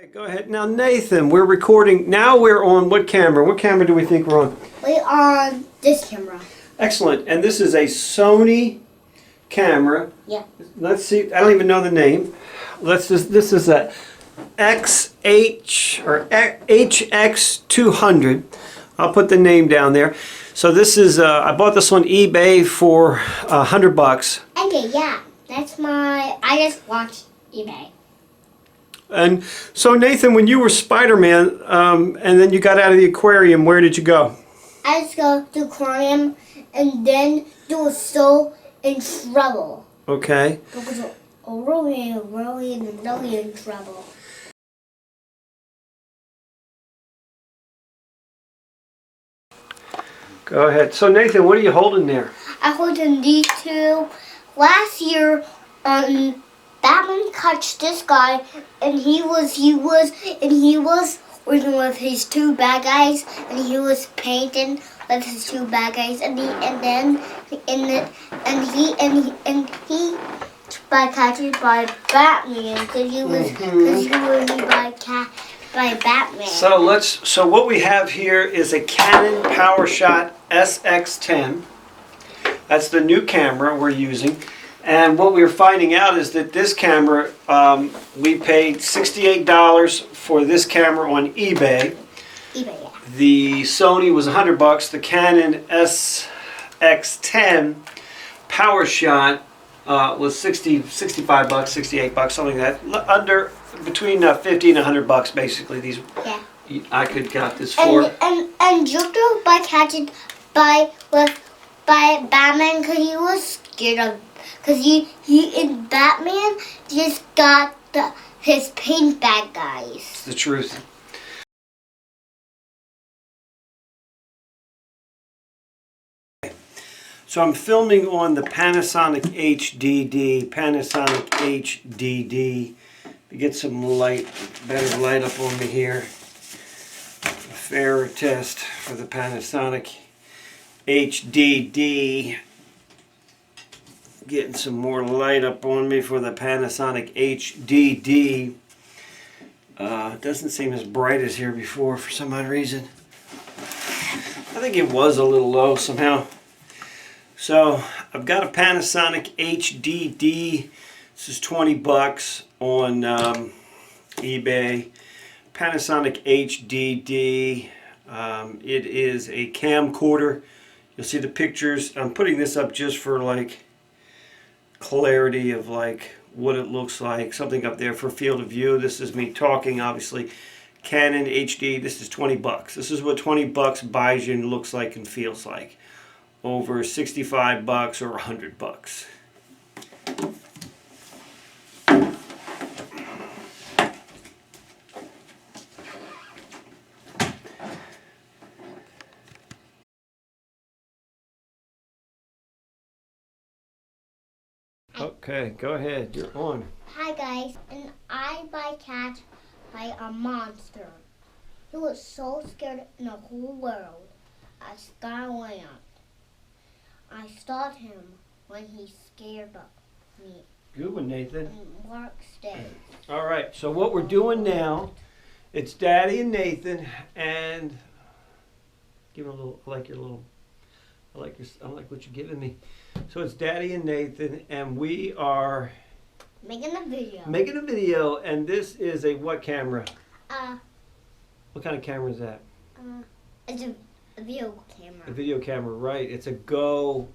Okay, go ahead. Now, Nathan, we're recording. Now we're on what camera? What camera do we think we're on? We're on this camera. Excellent. And this is a Sony camera. Yeah. Let's see. I don't even know the name. This is a XH or HX200. I'll put the name down there. So this is I bought this on eBay for $100. Okay, yeah. That's my. I just watched eBay. And so Nathan, when you were Spider-Man, and then you got out of the aquarium, where did you go? I just go to aquarium, and then you were so in trouble. Okay. Because really in trouble. Go ahead. So Nathan, what are you holding there? I holding these two. Last year, Batman catched this guy, and he was working with his two bad guys, and he was painting with his two bad guys, and he by catching by Batman, because he was by Batman. So what we have here is a Canon PowerShot SX10. That's the new camera we're using. And what we're finding out is that this camera, we paid $68 for this camera on eBay. eBay, yeah. The Sony was $100. The Canon SX10 PowerShot was 65 bucks, 68 bucks, something like that. Between 50 and $100 basically. These, Yeah. I could got this for. And Joker by catching by Batman, because he was scared of. Because he in Batman just got his paint bad guys. It's the truth. So I'm filming on the Panasonic HDD. To get some light, better light up on me here. A fairer test for the Panasonic HDD. Getting some more light up on me for the Panasonic HDD. It doesn't seem as bright as here before for some odd reason. I think it was a little low somehow. So I've got a Panasonic HDD. This is 20 bucks on eBay. Panasonic HDD. It is a camcorder. You'll see the pictures. I'm putting this up just for like clarity of like what it looks like. Something up there for field of view. This is me talking, obviously. Canon HD. This is 20 bucks. This is what 20 bucks buys you and looks like and feels like. Over 65 bucks or 100 bucks. Okay, go ahead. You're on. Hi guys, and I catch by a monster. He was so scared in the whole world. I Skyland. I stopped him when he scared me. Good one, Nathan. And Mark stayed. All right, so what we're doing now, it's Daddy and Nathan, and give it a little. I like what you're giving me. So it's Daddy and Nathan, and we are Making a video. making a video, and this is a what camera? What kind of camera is that? It's a video camera. A video camera, right? It's a GoPro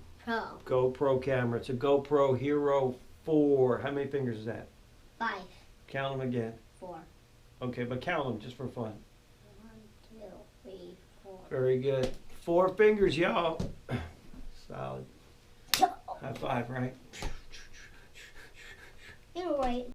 camera. It's a GoPro Hero 4. How many fingers is that? 5, Count them again. 4. Okay, but count them just for fun. 1, 2, 3, 4. Very good. 4 fingers, y'all. Solid. High five, right? You're right.